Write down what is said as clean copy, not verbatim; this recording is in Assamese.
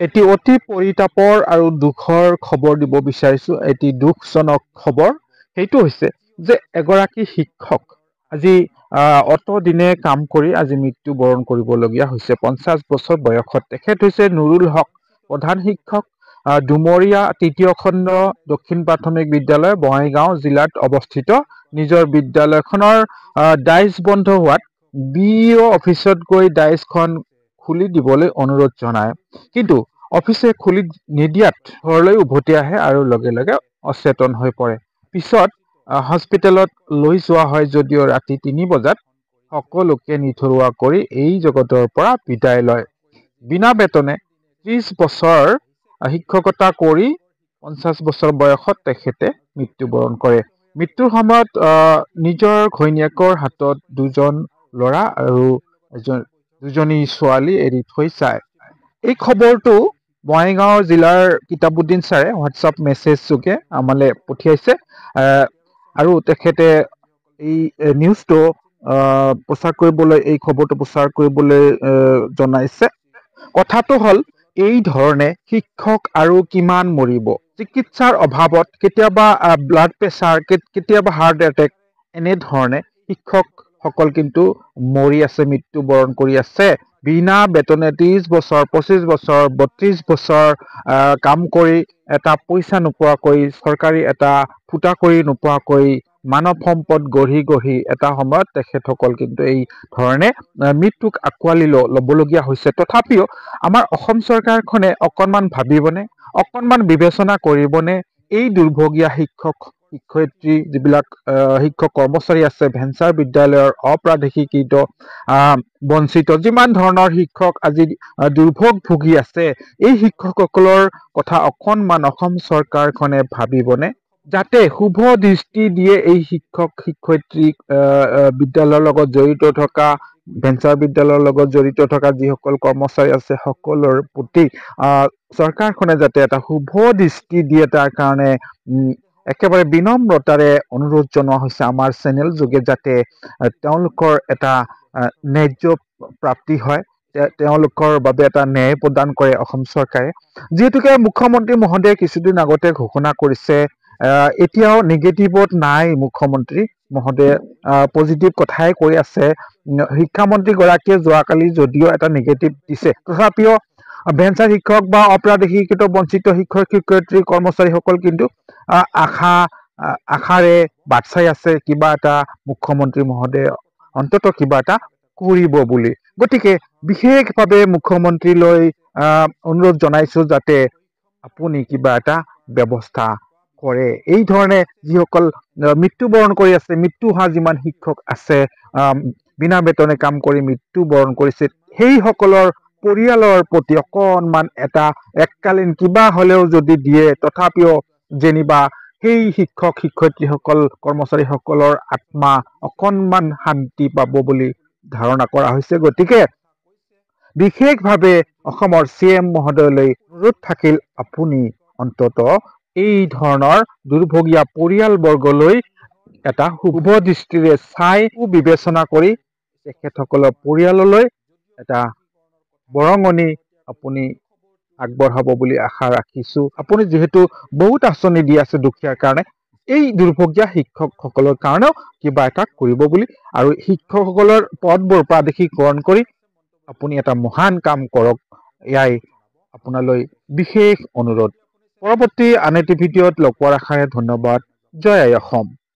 এটি অতি পৰিতাপৰ আৰু দুখৰ খবৰ দিব বিচাৰিছো। এটি দুখজনক খবৰ। সেইটো হৈছে যে এগৰাকী শিক্ষক আজি অতদিনে কাম কৰি আজি মৃত্যুবৰণ কৰিবলগীয়া হৈছে 50 বছৰ বয়সত। তেখেত হৈছে নুৰুল হক, প্ৰধান শিক্ষক, ডুমৰীয়া তৃতীয় খণ্ড দক্ষিণ প্ৰাথমিক বিদ্যালয়, বঙাইগাঁও জিলাত অৱস্থিত। নিজৰ বিদ্যালয়খনৰ ডাইচ বন্ধ হোৱাত বিইঅ অফিচত গৈ ডাইচখন খুলি দিবলৈ অনুৰোধ জনায়, কিন্তু অফিচে খুলি নিদিয়াত ঘৰলৈ উভতি আহে আৰু লগে লগে অচেতন হৈ পৰে। পিছত হস্পিটেলত লৈ যোৱা হয় যদিও ৰাতি 3 বজাত সকলোকে নিথৰুৱা কৰি এই জগতৰ পৰা বিদায় লয়। বিনা বেতনে 30 বছৰ শিক্ষকতা কৰি 50 বছৰ বয়সত তেখেতে মৃত্যুবৰণ কৰে। মৃত্যুৰ সময়ত নিজৰ ঘৈণীয়েকৰ হাতত 2জন ল'ৰা আৰু দুজনী ছোৱালী এৰি থৈ যায়। এই খবৰটো বঙাইগাঁও জিলাৰ কিতাবুদ্দিন ছাৰে হোৱাটছআপ মেছেজ যোগে আমালৈ পঠিয়াইছে আৰু তেখেতে এই নিউজটো প্ৰচাৰ কৰিবলৈ, এই খবৰটো প্ৰচাৰ কৰিবলৈ জনাইছে। কথাটো হ'ল এই ধৰণে শিক্ষক আৰু কিমান মৰিব। চিকিৎসাৰ অভাৱত কেতিয়াবা ব্লাড প্ৰেছাৰ, কেতিয়াবা হাৰ্ট এটেক, এনেধৰণে শিক্ষকসকল কিন্তু মৰি আছে, মৃত্যুবৰণ কৰি আছে। বিনা বেতনে 30 বছৰ, 25 বছৰ, 32 বছৰ কাম কৰি এটা পইচা নোপোৱাকৈ, চৰকাৰী এটা ফুটা কৰি নোপোৱাকৈ মানৱ সম্পদ গঢ়ি এটা সময়ত তেখেতসকল কিন্তু এই ধৰণে মৃত্যুক আঁকোৱালি ল'বলগীয়া হৈছে। তথাপিও আমাৰ অসম চৰকাৰখনে অকণমান ভাবিবনে, অকণমান বিবেচনা কৰিবনে? এই দুৰ্ভগীয়া শিক্ষক শিক্ষয়িত্ৰী যিবিলাক শিক্ষক কৰ্মচাৰী আছে, ভেঞ্চাৰ বিদ্যালয়ৰ অপ্ৰাদেশিকৃত বঞ্চিত যিমান ধৰণৰ শিক্ষক আজি দুৰ্ভোগ ভুগি আছে, এই শিক্ষকসকলৰ কথা অকণমান অসম চৰকাৰখনে ভাবিবনে? যাতে শুভ দৃষ্টি দিয়ে এই শিক্ষক শিক্ষয়িত্ৰী বিদ্যালয়ৰ লগত জড়িত থকা, ভেঞ্চাৰ বিদ্যালয়ৰ লগত জড়িত থকা যিসকল কৰ্মচাৰী আছে সকলৰ প্ৰতি চৰকাৰখনে যাতে এটা শুভ দৃষ্টি দিয়ে, তাৰ কাৰণে একেবাৰে বিনম্ৰতাৰে অনুৰোধ জনোৱা হৈছে আমাৰ চেনেল যোগে, যাতে তেওঁলোকৰ এটা ন্যায্য প্ৰাপ্তি হয়, তেওঁলোকৰ বাবে এটা ন্যায় প্ৰদান কৰে অসম চৰকাৰে। যিহেতুকে মুখ্যমন্ত্ৰী মহোদয়ে কিছুদিন আগতে ঘোষণা কৰিছে, এতিয়াও নিগেটিভত নাই মুখ্যমন্ত্ৰী মহোদয়ে, পজিটিভ কথাই কৈ আছে। শিক্ষামন্ত্ৰী গৰাকীয়ে যোৱাকালি যদিও এটা নিগেটিভ দিছে, তথাপিও ভেঞ্চাৰ শিক্ষক বা অপ্ৰাদেশিকৃত বঞ্চিত শিক্ষক শিক্ষয়িত্ৰী কৰ্মচাৰীসকল কিন্তু আশাৰে বাট চাই আছে কিবা এটা মুখ্যমন্ত্ৰী মহোদয়ে অন্তত কিবা এটা কৰিব বুলি। গতিকে বিশেষভাৱে মুখ্যমন্ত্ৰীলৈ অনুৰোধ জনাইছো যাতে আপুনি কিবা এটা ব্যৱস্থা কৰে। এই ধৰণে যিসকল মৃত্যুবৰণ কৰি আছে, মৃত্যু হোৱা যিমান শিক্ষক আছে, বিনা বেতনে কাম কৰি মৃত্যুবৰণ কৰিছে, সেইসকলৰ পৰিয়ালৰ প্ৰতি অকণমান এটা এককালীন কিবা হলেও যদি দিয়ে, তথাপিও যেনিবা সেই শিক্ষক শিক্ষয়িত্ৰীসকল কৰ্মচাৰীসকলৰ আত্মা অকণমান শান্তি পাব বুলি ধাৰণা কৰা হৈছে। গতিকে বিশেষভাৱে অসমৰ CM মহোদয়লৈ অনুৰোধ থাকিল, আপুনি অন্তত এই ধৰণৰ দুৰ্ভগীয়া পৰিয়ালবৰ্গলৈ এটা শুভ দৃষ্টিৰে চাই বিবেচনা কৰি তেখেতসকলৰ পৰিয়াললৈ এটা বৰঙণি আপুনি আগবঢ়াব বুলি আশা ৰাখিছো। আপুনি যিহেতু বহুত আঁচনি দি আছে দুখীয়াৰ কাৰণে, এই দুৰ্ভগীয়া শিক্ষকসকলৰ কাৰণেও কিবা এটা কৰিব বুলি, আৰু শিক্ষকসকলৰ পদবোৰ প্ৰাদেশিকৰণ কৰি আপুনি এটা মহান কাম কৰক, এয়াই আপোনালৈ বিশেষ অনুৰোধ। পৰৱৰ্তী আন এটি ভিডিঅ'ত লগ পোৱাৰ আশাৰে ধন্যবাদ। জয় আই অসম।